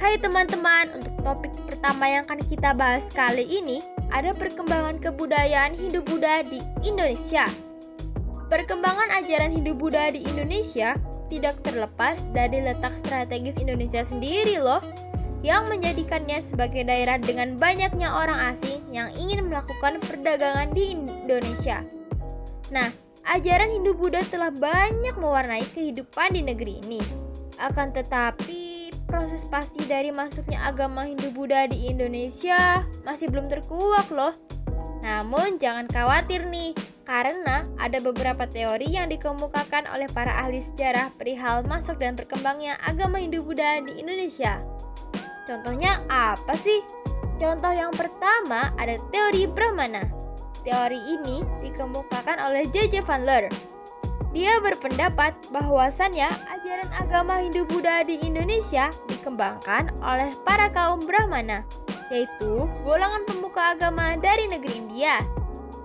Hai teman-teman, untuk topik pertama yang akan kita bahas kali ini ada perkembangan kebudayaan Hindu-Buddha di Indonesia. Perkembangan ajaran Hindu-Buddha di Indonesia tidak terlepas dari letak strategis Indonesia sendiri loh, yang menjadikannya sebagai daerah dengan banyaknya orang asing yang ingin melakukan perdagangan di Indonesia. Nah, ajaran Hindu-Buddha telah banyak mewarnai kehidupan di negeri ini. Akan tetapi, proses pasti dari masuknya agama Hindu-Buddha di Indonesia masih belum terkuak loh. Namun jangan khawatir nih, karena ada beberapa teori yang dikemukakan oleh para ahli sejarah perihal masuk dan berkembangnya agama Hindu-Buddha di Indonesia. Contohnya apa sih? Contoh yang pertama ada teori Brahmana. Teori ini dikemukakan oleh J.J. Van Leer. Dia berpendapat bahwasannya ajaran agama Hindu-Buddha di Indonesia dikembangkan oleh para kaum Brahmana, yaitu golongan pemuka agama dari negeri India.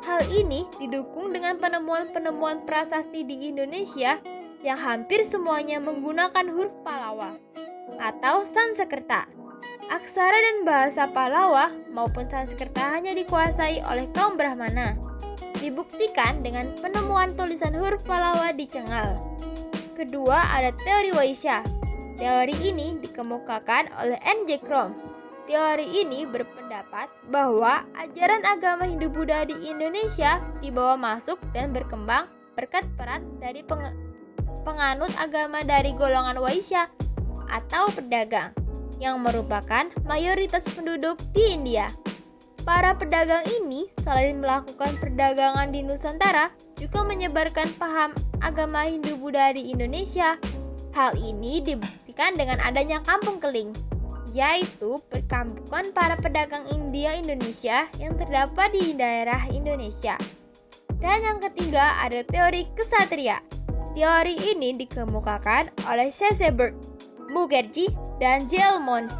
Hal ini didukung dengan penemuan-penemuan prasasti di Indonesia yang hampir semuanya menggunakan huruf Pallava atau Sanskerta. Aksara dan bahasa Pallava maupun Sanskerta hanya dikuasai oleh kaum Brahmana. Dibuktikan dengan penemuan tulisan huruf Pallava di Cengal. Kedua ada teori Vaishya. Teori ini dikemukakan oleh N.J. Krom. Teori ini berpendapat bahwa ajaran agama Hindu-Buddha di Indonesia dibawa masuk dan berkembang berkat peran dari penganut agama dari golongan Vaishya atau pedagang yang merupakan mayoritas penduduk di India. Para pedagang ini selain melakukan perdagangan di Nusantara, juga menyebarkan paham agama Hindu-Buddha di Indonesia. Hal ini dibuktikan dengan adanya kampung keling, yaitu perkampungan para pedagang India-Indonesia yang terdapat di daerah Indonesia. Dan yang ketiga ada teori kesatria. Teori ini dikemukakan oleh Sheshebert Mukherjee dan J.L. Mons.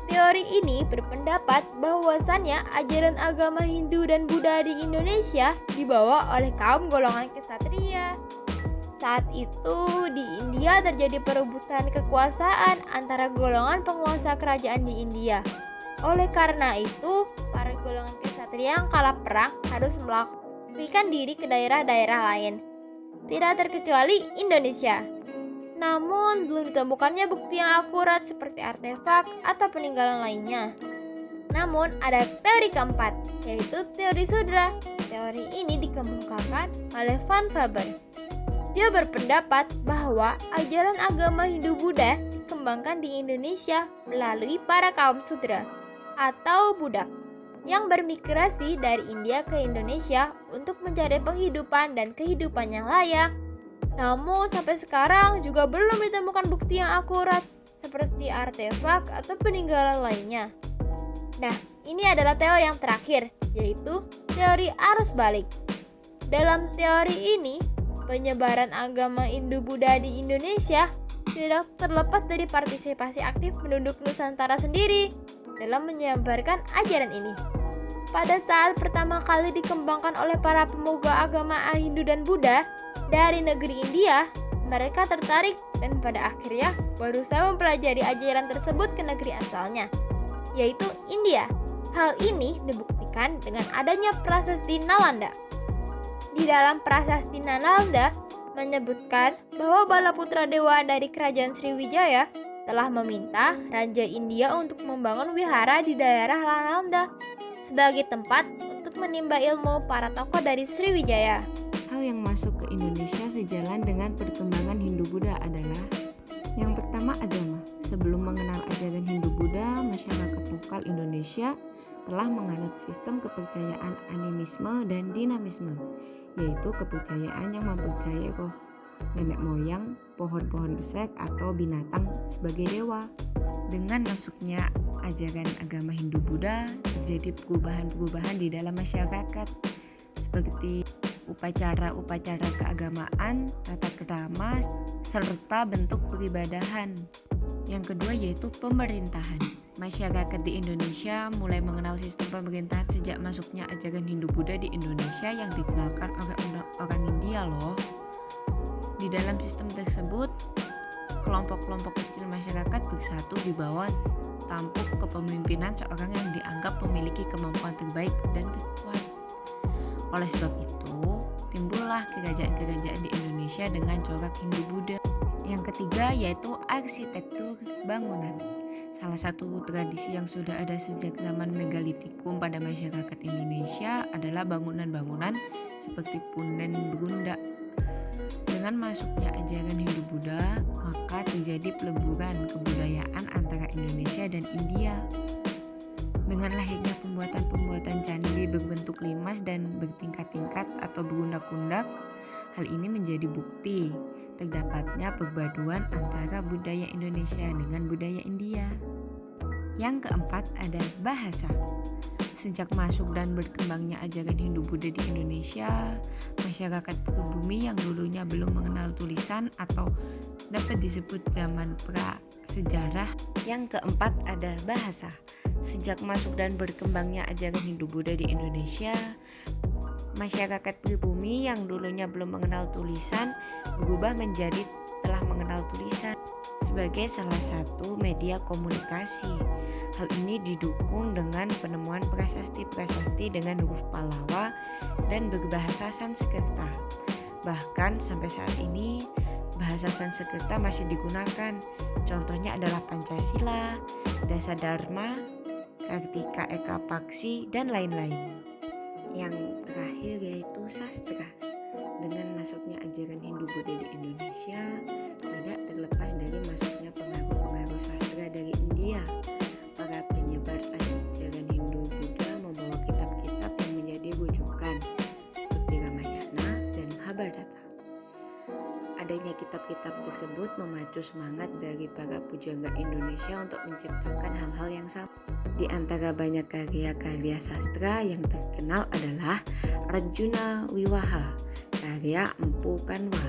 Teori ini berpendapat bahwasannya ajaran agama Hindu dan Buddha di Indonesia dibawa oleh kaum golongan kesatria. Saat itu di India terjadi perebutan kekuasaan antara golongan penguasa kerajaan di India. Oleh karena itu, para golongan kesatria yang kalah perang harus melarikan diri ke daerah-daerah lain, tidak terkecuali Indonesia. Namun, belum ditemukannya bukti yang akurat seperti artefak atau peninggalan lainnya. Namun, ada teori keempat, yaitu teori Sudra. Teori ini dikemukakan oleh Van Faber. Dia berpendapat bahwa ajaran agama Hindu-Buddha dikembangkan di Indonesia melalui para kaum Sudra atau budak yang bermigrasi dari India ke Indonesia untuk mencari penghidupan dan kehidupan yang layak. Namun sampai sekarang juga belum ditemukan bukti yang akurat seperti artefak atau peninggalan lainnya. Nah, ini adalah teori yang terakhir, yaitu teori arus balik. Dalam teori ini, penyebaran agama Hindu-Buddha di Indonesia tidak terlepas dari partisipasi aktif penduduk Nusantara sendiri dalam menyebarkan ajaran ini. Pada saat pertama kali dikembangkan oleh para pemuka agama Hindu dan Buddha dari negeri India, mereka tertarik dan pada akhirnya berusaha mempelajari ajaran tersebut ke negeri asalnya, yaitu India. Hal ini dibuktikan dengan adanya prasasti Nalanda. Di dalam prasasti Nalanda menyebutkan bahwa bala putra dewa dari kerajaan Sriwijaya telah meminta Raja India untuk membangun wihara di daerah Nalanda sebagai tempat untuk menimba ilmu para tokoh dari Sriwijaya. Hal yang masuk ke Indonesia sejalan dengan perkembangan Hindu-Buddha adalah yang pertama agama. Sebelum mengenal ajaran Hindu-Buddha, masyarakat lokal Indonesia telah menganut sistem kepercayaan animisme dan dinamisme, yaitu kepercayaan yang mempercayai roh nenek moyang, pohon-pohon besar atau binatang sebagai dewa. Dengan masuknya ajaran agama Hindu-Buddha, terjadi perubahan-perubahan di dalam masyarakat seperti upacara-upacara keagamaan, tata krama, serta bentuk peribadahan. Yang kedua yaitu pemerintahan. Masyarakat di Indonesia mulai mengenal sistem pemerintahan sejak masuknya ajaran Hindu-Buddha di Indonesia yang dikenalkan oleh orang India loh. Di dalam sistem tersebut, kelompok-kelompok kecil masyarakat bersatu di bawah tampuk kepemimpinan seorang yang dianggap memiliki kemampuan terbaik dan terkuat. Oleh sebab itu, timbullah kerajaan-kerajaan di Indonesia dengan corak Hindu-Buddha. Yang ketiga yaitu arsitektur bangunan. Salah satu tradisi yang sudah ada sejak zaman megalitikum pada masyarakat Indonesia adalah bangunan-bangunan seperti punden Brunda. Dengan masuknya ajaran Hindu-Buddha, maka terjadi peleburan kebudayaan antara Indonesia dan India. Dengan lahirnya pembuatan-pembuatan candi berbentuk limas dan bertingkat-tingkat atau berundak-undak, hal ini menjadi bukti terdapatnya perpaduan antara budaya Indonesia dengan budaya India. Yang keempat ada bahasa. Sejak masuk dan berkembangnya ajaran Hindu-Buddha di Indonesia, masyarakat pribumi yang dulunya belum mengenal tulisan atau dapat disebut zaman pra-sejarah. Yang keempat ada bahasa. Sejak masuk dan berkembangnya ajaran Hindu-Buddha di Indonesia, masyarakat pribumi yang dulunya belum mengenal tulisan berubah menjadi telah mengenal tulisan sebagai salah satu media komunikasi. Hal ini didukung dengan penemuan prasasti-prasasti dengan huruf Pallawa dan berbahasa Sanskerta. Bahkan sampai saat ini bahasa Sanskerta masih digunakan. Contohnya adalah Pancasila, Dasa Dharma, Kartika Eka Paksi, dan lain-lain. Yang terakhir yaitu sastra. Dengan masuknya ajaran Hindu-Buddha di Indonesia, tidak terlepas dari masuknya pengaruh-pengaruh sastra dari India. Para penyebar ajaran Hindu-Buddha membawa kitab-kitab yang menjadi rujukan seperti Ramayana dan Mahabharata. Adanya kitab-kitab tersebut memacu semangat dari para pujangga Indonesia untuk menciptakan hal-hal yang sama. Di antara banyak karya-karya sastra yang terkenal adalah Arjuna Wiwaha karya Empu Kanwa,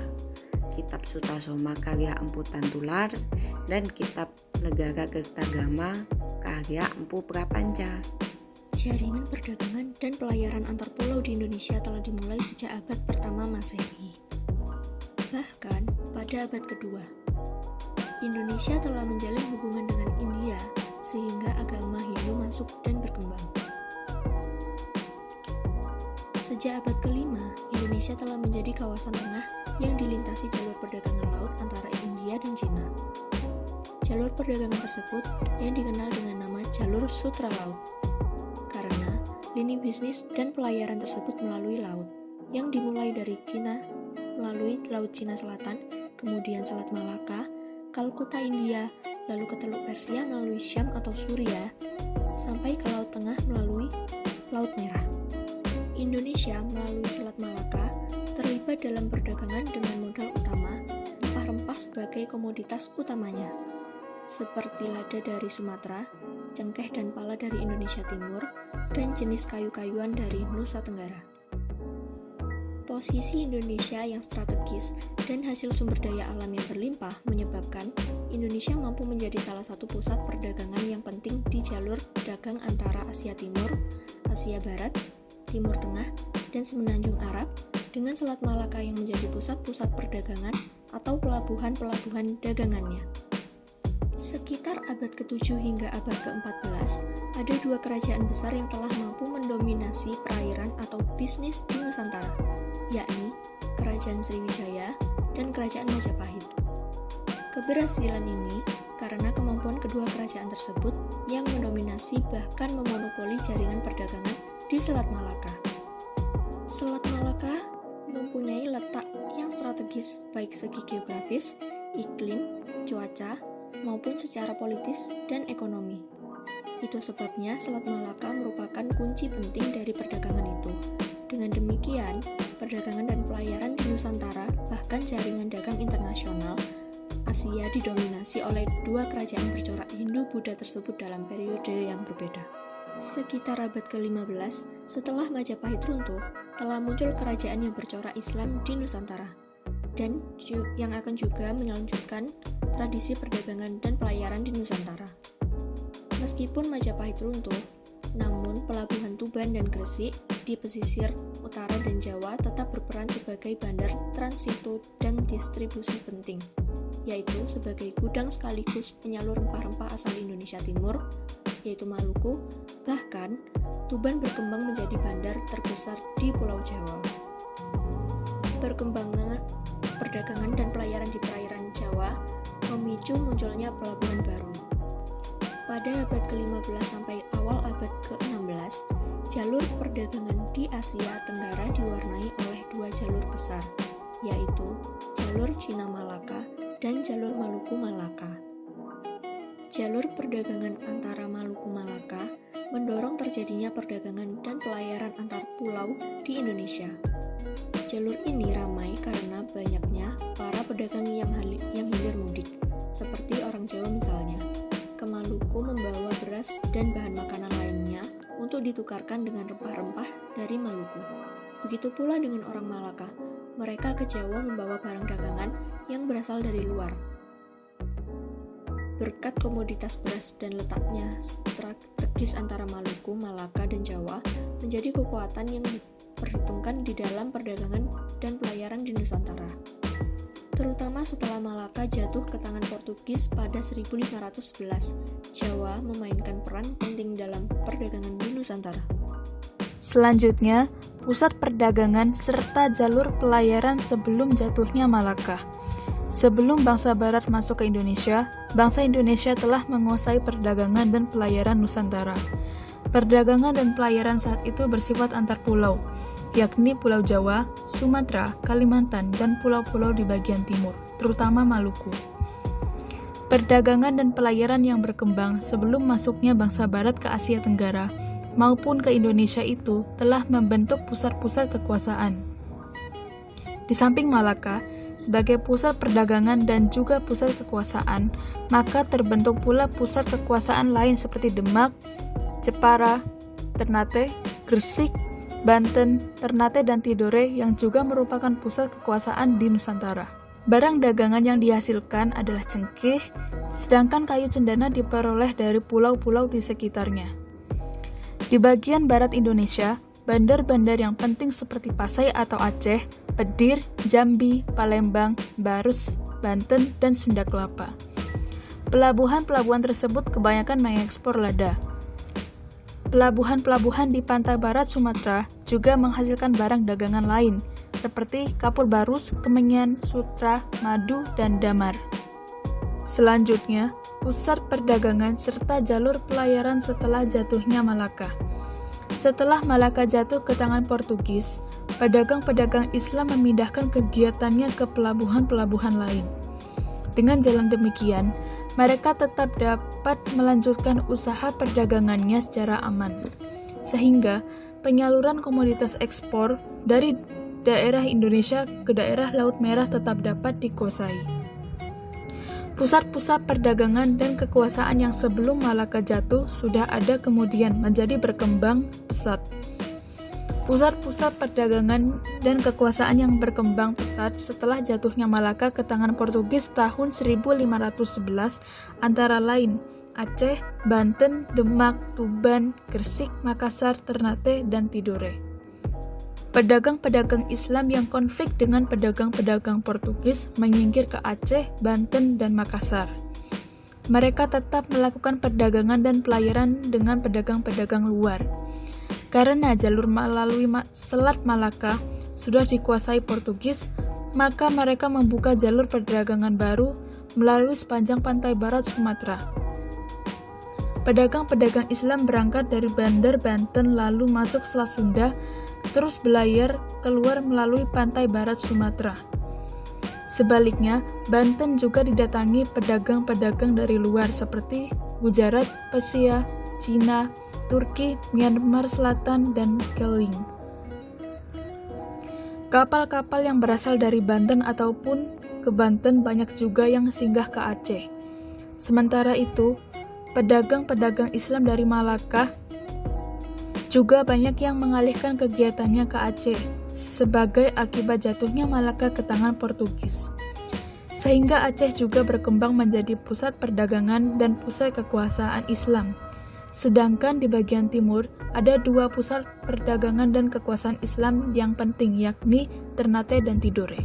kitab Sutasoma karya Empu Tantular, dan kitab Negara Kertagama karya Empu Prapanca. Jaringan perdagangan dan pelayaran antar pulau di Indonesia telah dimulai sejak abad pertama Masehi. Bahkan pada abad kedua, Indonesia telah menjalin hubungan dengan India sehingga agama Hindu masuk dan berkembang. Sejak abad kelima, Indonesia telah menjadi kawasan tengah yang dilintasi jalur perdagangan laut antara India dan Cina. Jalur perdagangan tersebut yang dikenal dengan nama Jalur Sutra Laut, karena lini bisnis dan pelayaran tersebut melalui laut, yang dimulai dari Cina melalui Laut Cina Selatan, kemudian Selat Malaka, Kalkuta India, lalu ke Teluk Persia melalui Syam atau Suria, sampai ke Laut Tengah melalui Laut Merah. Indonesia melalui Selat Malaka terlibat dalam perdagangan dengan modal utama rempah-rempah sebagai komoditas utamanya, seperti lada dari Sumatera, cengkeh dan pala dari Indonesia Timur, dan jenis kayu-kayuan dari Nusa Tenggara. Posisi Indonesia yang strategis dan hasil sumber daya alam yang berlimpah menyebabkan Indonesia mampu menjadi salah satu pusat perdagangan yang penting di jalur dagang antara Asia Timur, Asia Barat, Timur Tengah, dan Semenanjung Arab, dengan Selat Malaka yang menjadi pusat-pusat perdagangan atau pelabuhan-pelabuhan dagangannya. Sekitar abad ke-7 hingga abad ke-14, ada dua kerajaan besar yang telah mampu mendominasi perairan atau bisnis di Nusantara, yakni Kerajaan Sriwijaya dan Kerajaan Majapahit. Keberhasilan ini karena kemampuan kedua kerajaan tersebut yang mendominasi bahkan memonopoli jaringan perdagangan di Selat Malaka. Selat Malaka mempunyai letak yang strategis baik segi geografis, iklim, cuaca, maupun secara politis dan ekonomi. Itu sebabnya Selat Malaka merupakan kunci penting dari perdagangan itu. Dengan demikian, perdagangan dan pelayaran di Nusantara, bahkan jaringan dagang internasional, Asia didominasi oleh dua kerajaan bercorak Hindu-Buddha tersebut dalam periode yang berbeda. Sekitar abad ke-15, setelah Majapahit runtuh, telah muncul kerajaan yang bercorak Islam di Nusantara, dan yang akan juga melanjutkan tradisi perdagangan dan pelayaran di Nusantara. Meskipun Majapahit runtuh, namun pelabuhan Tuban dan Gresik di pesisir utara dan Jawa tetap berperan sebagai bandar transito dan distribusi penting, yaitu sebagai gudang sekaligus penyalur rempah-rempah asal Indonesia Timur, yaitu Maluku. Bahkan, Tuban berkembang menjadi bandar terbesar di Pulau Jawa. Perdagangan dan pelayaran di perairan Jawa memicu munculnya pelabuhan baru. Pada abad ke-15 sampai awal abad ke-16, jalur perdagangan di Asia Tenggara diwarnai oleh dua jalur besar, yaitu jalur Cina-Malaka dan jalur Maluku-Malaka. Jalur perdagangan antara Maluku-Malaka mendorong terjadinya perdagangan dan pelayaran antar pulau di Indonesia. Jalur ini ramai karena banyaknya para pedagang yang hilir mudik, seperti orang Jawa misalnya, ke Maluku membawa beras dan bahan makanan lainnya untuk ditukarkan dengan rempah-rempah dari Maluku. Begitu pula dengan orang Malaka, mereka ke Jawa membawa barang dagangan yang berasal dari luar. Berkat komoditas beras dan letaknya strategis antara Maluku, Malaka, dan Jawa menjadi kekuatan yang diperhitungkan di dalam perdagangan dan pelayaran di Nusantara. Terutama setelah Malaka jatuh ke tangan Portugis pada 1511, Jawa memainkan peran penting dalam perdagangan di Nusantara. Selanjutnya, pusat perdagangan serta jalur pelayaran sebelum jatuhnya Malaka. Sebelum bangsa Barat masuk ke Indonesia, bangsa Indonesia telah menguasai perdagangan dan pelayaran Nusantara. Perdagangan dan pelayaran saat itu bersifat antar pulau, yakni Pulau Jawa, Sumatera, Kalimantan, dan pulau-pulau di bagian timur, terutama Maluku. Perdagangan dan pelayaran yang berkembang sebelum masuknya bangsa Barat ke Asia Tenggara maupun ke Indonesia itu telah membentuk pusat-pusat kekuasaan. Di samping Malaka, sebagai pusat perdagangan dan juga pusat kekuasaan, maka terbentuk pula pusat kekuasaan lain seperti Demak, Jepara, Ternate, Gresik, Banten, Ternate, dan Tidore yang juga merupakan pusat kekuasaan di Nusantara. Barang dagangan yang dihasilkan adalah cengkeh, sedangkan kayu cendana diperoleh dari pulau-pulau di sekitarnya. Di bagian barat Indonesia, bandar-bandar yang penting seperti Pasai atau Aceh, Pedir, Jambi, Palembang, Barus, Banten, dan Sunda Kelapa. Pelabuhan-pelabuhan tersebut kebanyakan mengekspor lada. Pelabuhan-pelabuhan di pantai barat Sumatera juga menghasilkan barang dagangan lain, seperti kapur barus, kemenyan, sutra, madu, dan damar. Selanjutnya, pusat perdagangan serta jalur pelayaran setelah jatuhnya Malaka. Setelah Malaka jatuh ke tangan Portugis, pedagang-pedagang Islam memindahkan kegiatannya ke pelabuhan-pelabuhan lain. Dengan jalan demikian, mereka tetap dapat melanjutkan usaha perdagangannya secara aman, sehingga penyaluran komoditas ekspor dari daerah Indonesia ke daerah Laut Merah tetap dapat dikuasai. Pusat-pusat perdagangan dan kekuasaan yang sebelum Malaka jatuh sudah ada kemudian menjadi berkembang pesat. Pusat-pusat perdagangan dan kekuasaan yang berkembang pesat setelah jatuhnya Malaka ke tangan Portugis tahun 1511 antara lain Aceh, Banten, Demak, Tuban, Gresik, Makassar, Ternate, dan Tidore. Pedagang-pedagang Islam yang konflik dengan pedagang-pedagang Portugis menyingkir ke Aceh, Banten, dan Makassar. Mereka tetap melakukan perdagangan dan pelayaran dengan pedagang-pedagang luar. Karena jalur melalui Selat Malaka sudah dikuasai Portugis, maka mereka membuka jalur perdagangan baru melalui sepanjang pantai barat Sumatera. Pedagang-pedagang Islam berangkat dari Bandar Banten lalu masuk Selat Sunda, terus belayar keluar melalui pantai barat Sumatera. Sebaliknya, Banten juga didatangi pedagang-pedagang dari luar seperti Gujarat, Persia, Cina, Turki, Myanmar Selatan, dan Keling. Kapal-kapal yang berasal dari Banten ataupun ke Banten banyak juga yang singgah ke Aceh. Sementara itu, pedagang-pedagang Islam dari Malaka juga banyak yang mengalihkan kegiatannya ke Aceh sebagai akibat jatuhnya Malaka ke tangan Portugis. Sehingga Aceh juga berkembang menjadi pusat perdagangan dan pusat kekuasaan Islam. Sedangkan di bagian timur ada dua pusat perdagangan dan kekuasaan Islam yang penting, yakni Ternate dan Tidore.